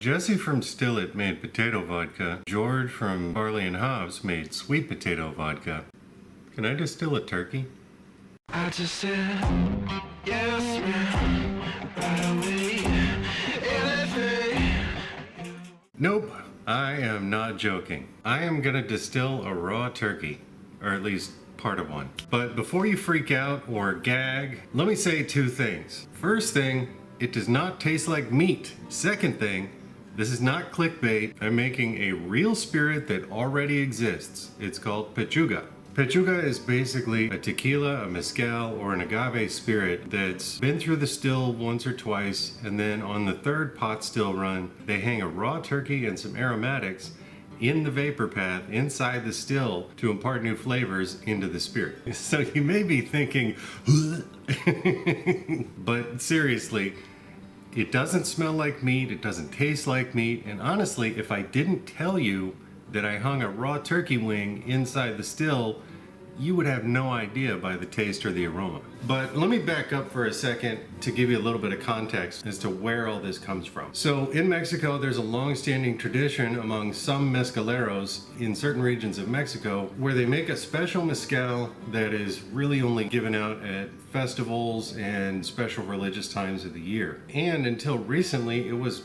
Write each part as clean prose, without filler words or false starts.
Jesse from Distill made potato vodka. George from Barley and Hops made sweet potato vodka. Can I distill a turkey? I just said, yes, man, right away, anything. Nope, I am not joking. I am gonna distill a raw turkey, or at least part of one. But before you freak out or gag, let me say two things. First thing, it does not taste like meat. Second thing, this is not clickbait. I'm making a real spirit that already exists. It's called Pechuga. Pechuga is basically a tequila, a mezcal, or an agave spirit that's been through the still once or twice, and then on the third pot still run, they hang a raw turkey and some aromatics in the vapor path inside the still to impart new flavors into the spirit. So you may be thinking, but seriously, it doesn't smell like meat, it doesn't taste like meat, and honestly, if I didn't tell you that I hung a raw turkey wing inside the still, you would have no idea by the taste or the aroma. But let me back up for a second to give you a little bit of context as to where all this comes from. So in Mexico, there's a long-standing tradition among some mezcaleros in certain regions of Mexico where they make a special mezcal that is really only given out at festivals and special religious times of the year. And until recently, it was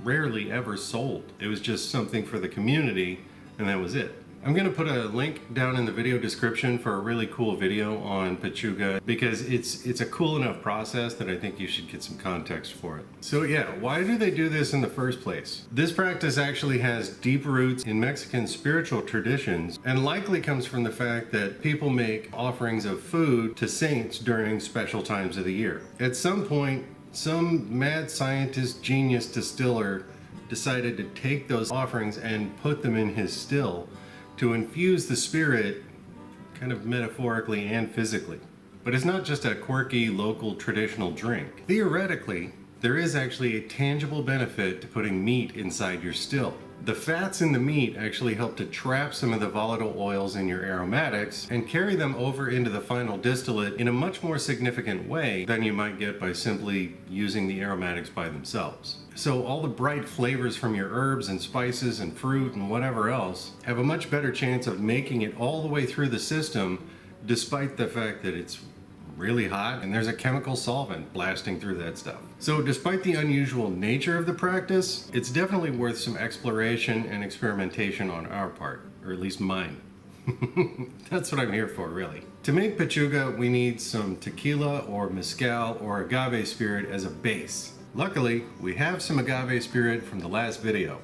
rarely ever sold. It was just something for the community, and that was it. I'm going to put a link down in the video description for a really cool video on Pechuga because it's a cool enough process that I think you should get some context for it. So yeah, why do they do this in the first place? This practice actually has deep roots in Mexican spiritual traditions and likely comes from the fact that people make offerings of food to saints during special times of the year. At some point, some mad scientist genius distiller decided to take those offerings and put them in his still to infuse the spirit kind of metaphorically and physically. But it's not just a quirky local traditional drink. Theoretically, there is actually a tangible benefit to putting meat inside your still. The fats in the meat actually help to trap some of the volatile oils in your aromatics and carry them over into the final distillate in a much more significant way than you might get by simply using the aromatics by themselves. So all the bright flavors from your herbs and spices and fruit and whatever else have a much better chance of making it all the way through the system, despite the fact that it's really hot and there's a chemical solvent blasting through that stuff. So despite the unusual nature of the practice, it's definitely worth some exploration and experimentation on our part, or at least mine. That's what I'm here for, really. To make Pechuga, we need some tequila or mezcal or agave spirit as a base. Luckily, we have some agave spirit from the last video.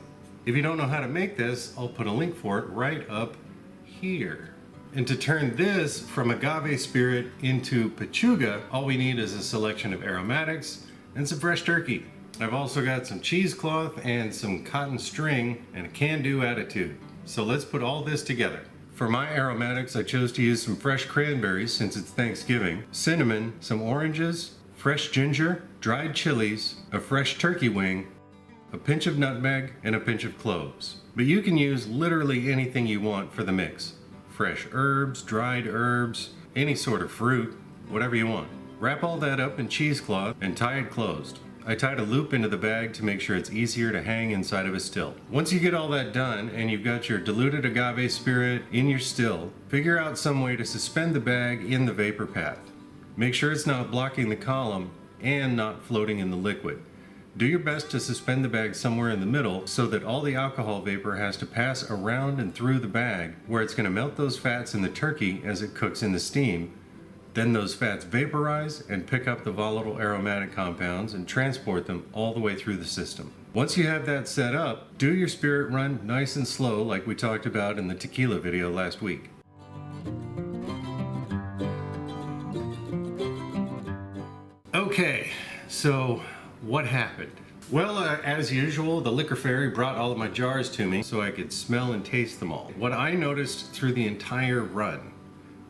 If you don't know how to make this, I'll put a link for it right up here. And to turn this from agave spirit into Pechuga, all we need is a selection of aromatics and some fresh turkey. I've also got some cheesecloth and some cotton string and a can-do attitude. So let's put all this together. For my aromatics, I chose to use some fresh cranberries since it's Thanksgiving, cinnamon, some oranges, fresh ginger, dried chilies, a fresh turkey wing, a pinch of nutmeg, and a pinch of cloves. But you can use literally anything you want for the mix. Fresh herbs, dried herbs, any sort of fruit, whatever you want. Wrap all that up in cheesecloth and tie it closed. I tied a loop into the bag to make sure it's easier to hang inside of a still. Once you get all that done and you've got your diluted agave spirit in your still, figure out some way to suspend the bag in the vapor path. Make sure it's not blocking the column and not floating in the liquid. Do your best to suspend the bag somewhere in the middle so that all the alcohol vapor has to pass around and through the bag where it's going to melt those fats in the turkey as it cooks in the steam. Then those fats vaporize and pick up the volatile aromatic compounds and transport them all the way through the system. Once you have that set up, do your spirit run nice and slow like we talked about in the tequila video last week. Okay, so what happened? Well, as usual, the liquor fairy brought all of my jars to me so I could smell and taste them all. What I noticed through the entire run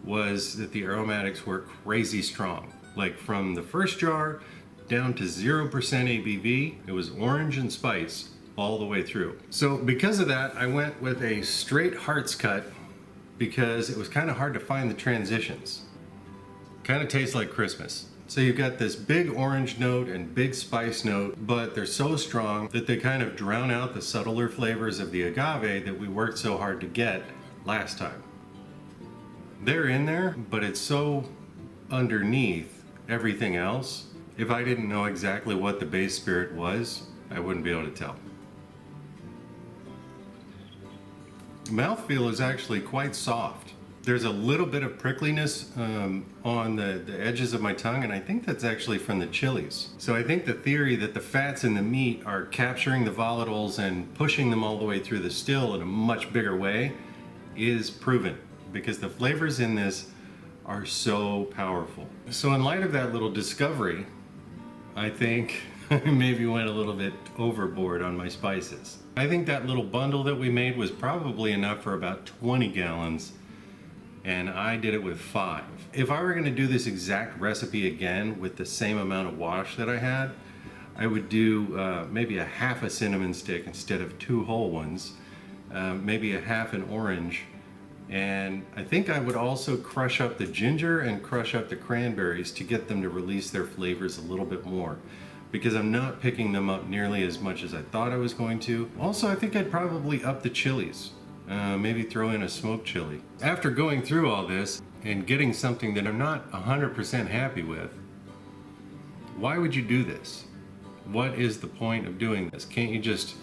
was that the aromatics were crazy strong. Like from the first jar down to 0% ABV, it was orange and spice all the way through. So because of that, I went with a straight hearts cut because it was kind of hard to find the transitions. Kind of tastes like Christmas. So you've got this big orange note and big spice note, but they're so strong that they kind of drown out the subtler flavors of the agave that we worked so hard to get last time. They're in there, but it's so underneath everything else. If I didn't know exactly what the base spirit was, I wouldn't be able to tell. Mouthfeel is actually quite soft. There's a little bit of prickliness on the edges of my tongue, and I think that's actually from the chilies. So I think the theory that the fats in the meat are capturing the volatiles and pushing them all the way through the still in a much bigger way is proven, because the flavors in this are so powerful. So in light of that little discovery, I think I maybe went a little bit overboard on my spices. I think that little bundle that we made was probably enough for about 20 gallons, and I did it with 5. If I were gonna do this exact recipe again with the same amount of wash that I had, I would do maybe a half a cinnamon stick instead of 2 whole ones, maybe a half an orange, and I think I would also crush up the ginger and crush up the cranberries to get them to release their flavors a little bit more, because I'm not picking them up nearly as much as I thought I was going to. Also, I think I'd probably up the chilies. Maybe throw in a smoked chili. After going through all this and getting something that I'm not 100% happy with, why would you do this? What is the point of doing this? Can't you just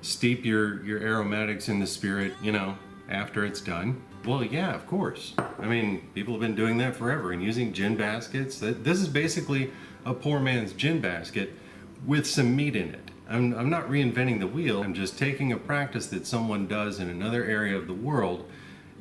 steep your aromatics in the spirit, you know, after it's done? Well, yeah, of course. I mean, people have been doing that forever and using gin baskets. This is basically a poor man's gin basket with some meat in it. I'm not reinventing the wheel. I'm just taking a practice that someone does in another area of the world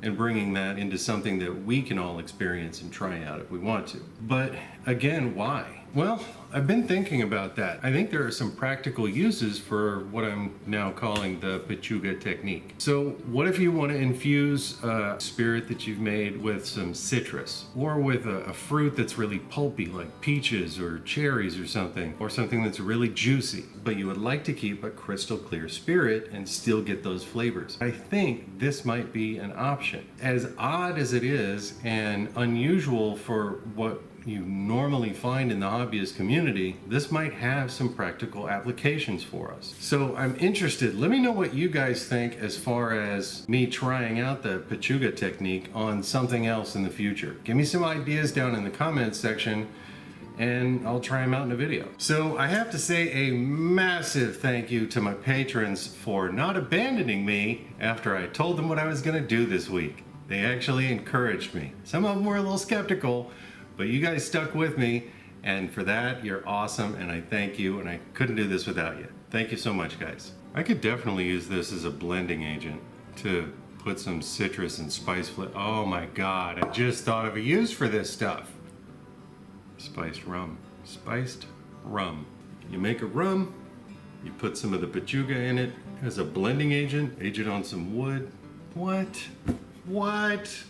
and bringing that into something that we can all experience and try out if we want to. But again, why? Well, I've been thinking about that. I think there are some practical uses for what I'm now calling the Pechuga technique. So what if you want to infuse a spirit that you've made with some citrus, or with a fruit that's really pulpy like peaches or cherries or something that's really juicy, but you would like to keep a crystal clear spirit and still get those flavors? I think this might be an option. As odd as it is and unusual for what you normally find in the hobbyist community, this might have some practical applications for us. So I'm interested. Let me know what you guys think as far as me trying out the Pechuga technique on something else in the future. Give me some ideas down in the comments section and I'll try them out in a video. So I have to say a massive thank you to my patrons for not abandoning me after I told them what I was gonna do this week. They actually encouraged me. Some of them were a little skeptical, but you guys stuck with me, and for that, you're awesome, and I thank you, and I couldn't do this without you. Thank you so much, guys. I could definitely use this as a blending agent to put some citrus and spice flavor. Oh my God, I just thought of a use for this stuff. Spiced rum. Spiced rum. You make a rum, you put some of the Pechuga in it as a blending agent, age it on some wood. What? What?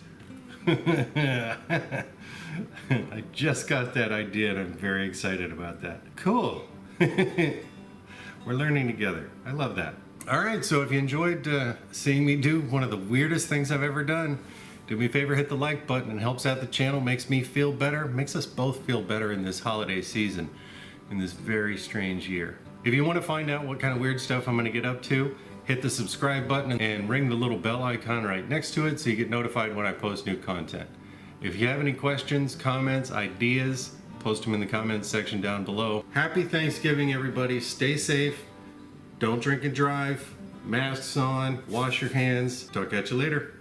I just got that idea and I'm very excited about that. Cool. We're learning together. I love that. All right, so if you enjoyed seeing me do one of the weirdest things I've ever done, do me a favor, hit the like button. It helps out the channel, makes me feel better, makes us both feel better in this holiday season, in this very strange year. If you want to find out what kind of weird stuff I'm going to get up to, hit the subscribe button and ring the little bell icon right next to it so you get notified when I post new content. If you have any questions, comments, ideas, post them in the comments section down below. Happy Thanksgiving, everybody. Stay safe. Don't drink and drive. Masks on. Wash your hands. Talk at you later.